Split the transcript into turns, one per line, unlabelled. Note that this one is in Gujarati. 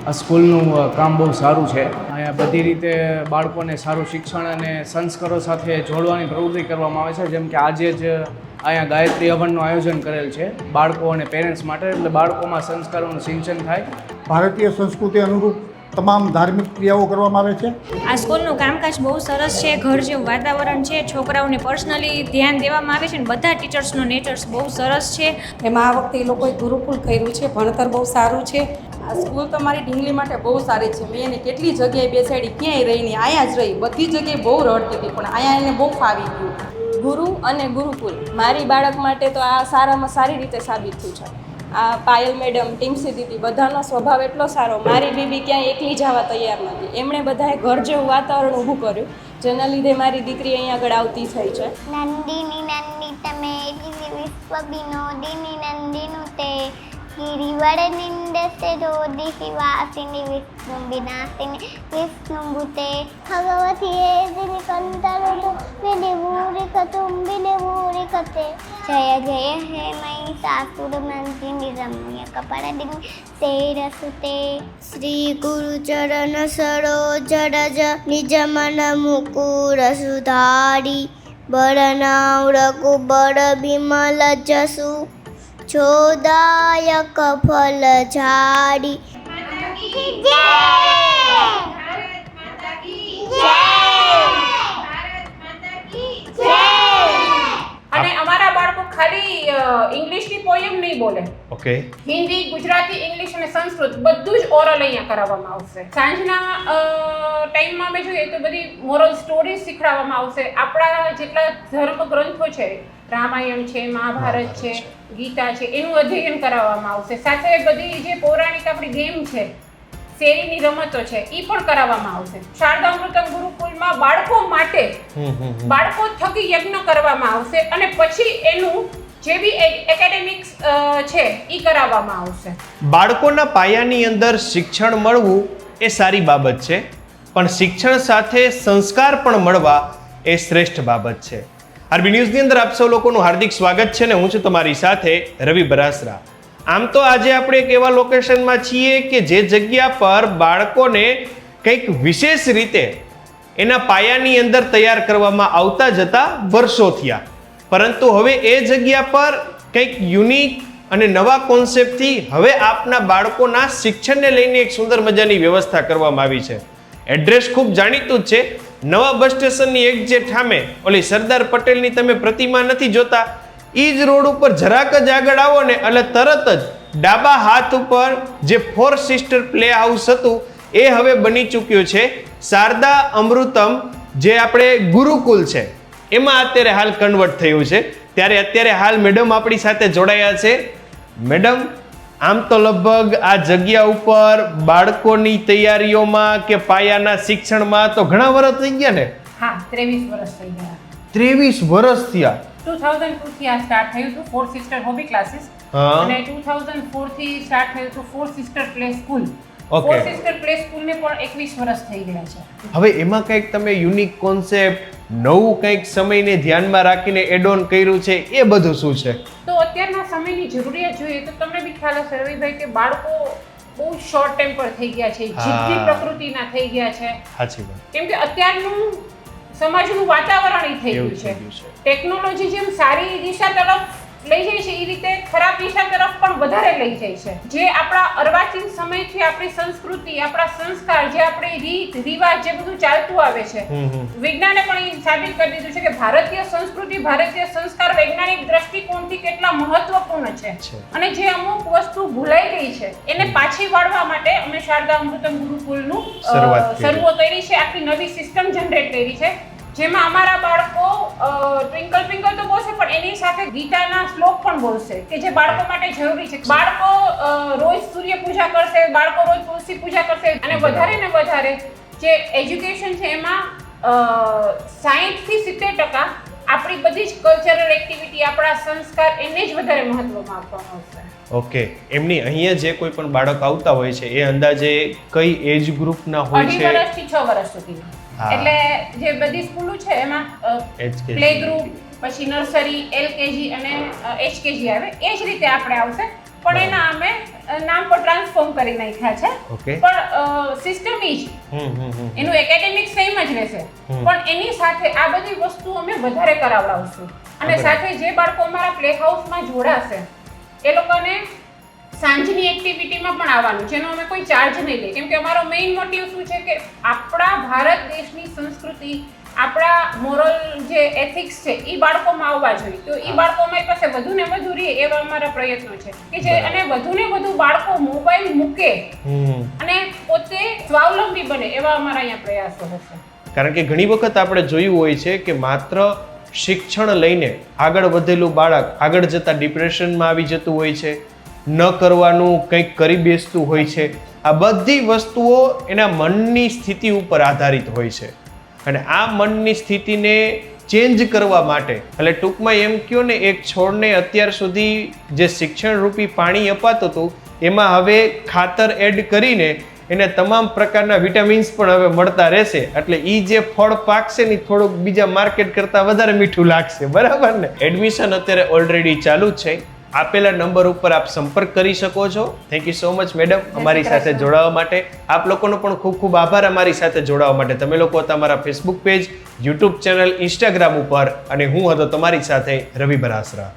આ સ્કૂલનું કામ બહુ સારું છે. અહીંયા બધી રીતે બાળકોને સારું શિક્ષણ અને સંસ્કારો સાથે જોડવાની પ્રવૃત્તિ કરવામાં આવે છે. જેમ કે આજે જ અહીંયા ગાયત્રી હવનનું આયોજન કરેલ છે બાળકો અને પેરેન્ટ્સ માટે, એટલે બાળકોમાં સંસ્કારોનું સિંચન થાય.
ભારતીય સંસ્કૃતિ અનુરૂપ તમામ ધાર્મિક ક્રિયાઓ કરવામાં આવે છે.
આ સ્કૂલનું કામકાજ બહુ સરસ છે, ઘર જેવું વાતાવરણ છે, છોકરાઓને પર્સનલી ધ્યાન દેવામાં આવે છે અને બધા ટીચર્સનો નેચર્સ બહુ સરસ છે.
એમાં આ વખતે એ લોકોએ ગુરુકુલ કર્યું છે, ભણતર બહુ સારું છે.
આ સ્કૂલ તો મારી ઢીંગલી માટે બહુ સારી છે. મેં એને કેટલી જગ્યાએ બેસાડી, ક્યાંય રહી નહીં, અહીંયા જ રહી. બધી જગ્યાએ બહુ રડતી હતી પણ અહીંયા એને બહુ ફાવી ગયું.
ગુરુ અને ગુરુકુલ મારી બાળક માટે તો આ સારામાં સારી રીતે સાબિત થયું છે. આ પાયલ મેડમ, ટીમસી દીદી, બધાનો સ્વભાવ એટલો સારો. મારી બીબી ક્યાંય એકલી જવા તૈયાર નથી. એમણે બધાએ ઘર જેવું વાતાવરણ ઊભું કર્યું, જેના લીધે મારી દીકરી અહીંયા આગળ આવતી થઈ છે.
નંદિની નંદિત મેરી વિશ્વ વિનોદિની નંદિનું તે ગિરિવર નિંદસે જોદિ વાસિની વિષ્ણુ વિનાશિની વિષ્ણુભૂતે ભગવતી એદિની કંતરુતુ વિધિભૂરિકતુંબિની ભૂરિકતે જય જય હે મહિષાસુર મર્દિની રમ્ય કપળદિની શેરસુતે શ્રી ગુરુ ચરણ સરોજ રજ નિજ મન મુકુર સુધારી બરનાવ રઘુબર બિમલ જસુ ચોદાયક ફલ ઝાડી.
અને અમારા બાળકો ખાલી ઇંગ્લિશની પોયમ નહીં બોલે,
ઓકે,
હિન્દી, ગુજરાતી, ઇંગ્લિશ અને સંસ્કૃત બધું જ ઓરલ અહીંયા કરાવવામાં આવશે. સાંજના ટાઈમમાં અમે જોઈએ તો બધી મોરલ સ્ટોરી શીખવાડવામાં આવશે. આપણા જેટલા ધર્મ ગ્રંથો છે, રામાયણ છે, મહાભારત છે, ગીતા છે, એનું અધ્યયન કરાવવામાં આવશે. સાથે બધી જે પૌરાણિક આપણી ગેમ છે, શેરીની રમતો છે, એ પણ કરાવવામાં આવશે. શારદામૃતમ ગુરુકુલમાં બાળકો માટે બાળકો થકી યજ્ઞ કરવામાં આવશે અને પછી એનું જે બી એકેડેમિક્સ છે એ કરાવવામાં આવશે.
બાળકોના પાયાની અંદર શિક્ષણ મળવું એ સારી બાબત છે, પણ શિક્ષણ સાથે સંસ્કાર પણ મળવા એ શ્રેષ્ઠ બાબત છે. આરબી ન્યૂઝની અંદર આપ સૌ લોકોનું હાર્દિક સ્વાગત છે ને હું છું તમારી સાથે રવિ બરાસરા. આમ તો આજે આપણે એક એવા લોકેશનમાં છીએ કે જે જગ્યા પર બાળકોને કંઈક વિશેષ રીતે એના પાયાની અંદર તૈયાર કરવામાં આવતા જતા વર્ષો થયા, પરંતુ હવે એ જગ્યા પર કંઈક યુનિક અને નવા કોન્સેપ્ટથી હવે આપના બાળકોના શિક્ષણને લઈને એક સુંદર મજાની વ્યવસ્થા કરવામાં આવી છે. એડ્રેસ ખૂબ જાણીતું જ છે, નવા બસ સ્ટેશનની એક્ઝેક્ટ સામે ઓલી સરદાર પટેલની તમે પ્રતિમા નથી જોતા, એ જ રોડ ઉપર જરાક જ આગળ આવો ને એટલે તરત જ ડાબા હાથ ઉપર જે ફોર સિસ્ટર પ્લે હાઉસ હતું એ હવે બની ચૂક્યું છે શારદા અમૃતમ, જે આપણે ગુરુકુલ છે એમાં અત્યારે હાલ કન્વર્ટ થયું છે. ત્યારે અત્યારે હાલ મેડમ આપણી સાથે જોડાયા છે. મેડમ, આમ તો લગભગ આ જગ્યા ઉપર બાળકોની તૈયારીઓમાં કે પાયાના શિક્ષણમાં તો ઘણા વર્ષ થઈ ગયા ને?
હા, 23 વર્ષ થઈ ગયા.
23 વર્ષ થયા.
2002 થી આ સ્ટાર્ટ થયું હતું ફોર સિસ્ટર હોબી ક્લાસીસ અને 2004 થી સ્ટાર્ટ થયું હતું four sister play school. Four sister play school ને પણ 21 વર્ષ થઈ ગયા છે.
હવે એમાં કંઈક તમે યુનિક કોન્સેપ્ટ, નવું કંઈક સમયને ધ્યાનમાં રાખીને એડ ઓન કર્યું છે, એ બધું શું છે?
તો અત્યારના સમયની જરૂરિયાત જોઈએ તો તમને બી ખ્યાલ હશે રવિભાઈ કે બાળકો બહુ શોર્ટ ટેમ્પર થઈ ગયા છે, જિદ્દી પ્રકૃતિના થઈ ગયા છે.
સાચી વાત.
કેમ કે અત્યારનું સમાજનું વાતાવરણ થઈ ગયું છે. ટેકનોલોજી જેમ સારી દિશા તરફ લઈ જાય છે એ રીતે ખરાબ દિશા તરફ પણ વધારે લઈ જાય છે. જે આપણા અર્વાચીન સમયથી આપણી સંસ્કૃતિ, આપણા સંસ્કાર, જે આપણી રીત રિવાજ જે બધું ચાલતું આવે છે, વિજ્ઞાને પણ એ સાબિત કરી દીધું છે કે ભારતીય સંસ્કૃતિ, ભારતીય સંસ્કાર વૈજ્ઞાનિક દ્રષ્ટિકોણથી કેટલા મહત્વપૂર્ણ છે અને જે અમુક વસ્તુ ભૂલાઈ ગઈ છે એને પાછી વાળવા માટે અમે શારદા અમૃતમ ગુરુકુલનું શરૂઆત કરી છે. આખી નવી સિસ્ટમ જનરેટ કરી છે જેમાં અમારા બાળકો ટ્વિંકલ ટ્વિંકલ તો બોલશે પણ એની સાથે ગીતાના શ્લોક પણ બોલશે કે જે બાળકો માટે જરૂરી છે. બાળકો રોજ સૂર્ય પૂજા કરશે, બાળકો રોજ તુલસી પૂજા કરશે અને વધારે ને વધારે જે એજ્યુકેશન છે એમાં 60 થી 70% આપણી બધી જ કલ્ચરલ એક્ટિવિટી, આપણા સંસ્કાર એને જ વધારે મહત્વમાં આપવામાં આવશે.
ઓકે, એમની અહીંયા જે કોઈ પણ બાળક આવતા હોય છે એ અંદાજે કઈ એજ ગ્રુપના હોય છે?
2.5 વર્ષથી 6 વર્ષ સુધી. એટલે જે બધી સ્કૂલો છે એમાં પ્લે ગ્રુપ, પછી નર્સરી, LKG અને HKG આવે, એ જ રીતે આપણે આવશે. પણ એના અમે નામ પર ટ્રાન્સફોર્મ કરી નાખ્યા છે.
Okay.
પણ સિસ્ટમ ઈ જ એનું એકેડેમિક સેમ જ રહેશે, પણ એની સાથે આ બધી વસ્તુ અમે વધારે કરાવડાવશું. અને સાથે જે બાળકો અમારા પ્લે હાઉસમાં જોડાશે એ લોકોને સાંજની એક્ટિવિટીમાં પણ આવવાનું, જેનો અમે કોઈ ચાર્જ નહીં લઈએ, કેમ કે અમારો મેઇન મોટિવ શું છે કે આપણા ભારત દેશની સંસ્કૃતિ, આપણા મોરલ જે એથિક્સ છે એ બાળકોમાં આવવા જોઈએ. તો એ બાળકો અમારી પાસે વધુ ને વધુ રહે એવા અમારા પ્રયત્નો છે કે જે અને વધુ ને વધુ બાળકો મોબાઈલ મૂકે અને પોતે સ્વાવલંબી બને એવા અમારા અહીંયા પ્રયાસો હશે.
કારણ કે ઘણી વખત આપણે જોયું હોય છે કે માત્ર શિક્ષણ લઈને આગળ વધેલું બાળક આગળ જતા ડિપ્રેશનમાં આવી જતું હોય છે, ન કરવાનું કંઈક કરી બેસતું હોય છે. આ બધી વસ્તુઓ એના મનની સ્થિતિ ઉપર આધારિત હોય છે અને આ મનની સ્થિતિને ચેન્જ કરવા માટે, એટલે ટૂંકમાં એમ કહો ને, એક છોડને અત્યાર સુધી જે શિક્ષણ રૂપી પાણી અપાતું હતું એમાં હવે ખાતર એડ કરીને એને તમામ પ્રકારના વિટામિન્સ પણ હવે મળતા રહેશે, એટલે એ જે ફળ પાકશે ને થોડુંક બીજા માર્કેટ કરતાં વધારે મીઠું લાગશે. બરાબર ને? એડમિશન અત્યારે ઓલરેડી ચાલુ જ છે. આપેલા નંબર ઉપર આપ સંપર્ક કરી શકો છો. Thank you so much madam અમારી સાથે જોડાવા માટે. આપ લોકોનો પણ ખૂબ ખૂબ આભાર અમારી સાથે જોડાવા માટે. તમે લોકો તમારા Facebook page, YouTube channel, Instagram ઉપર, અને હું હતો તમારી સાથે રવિ બરાસરા.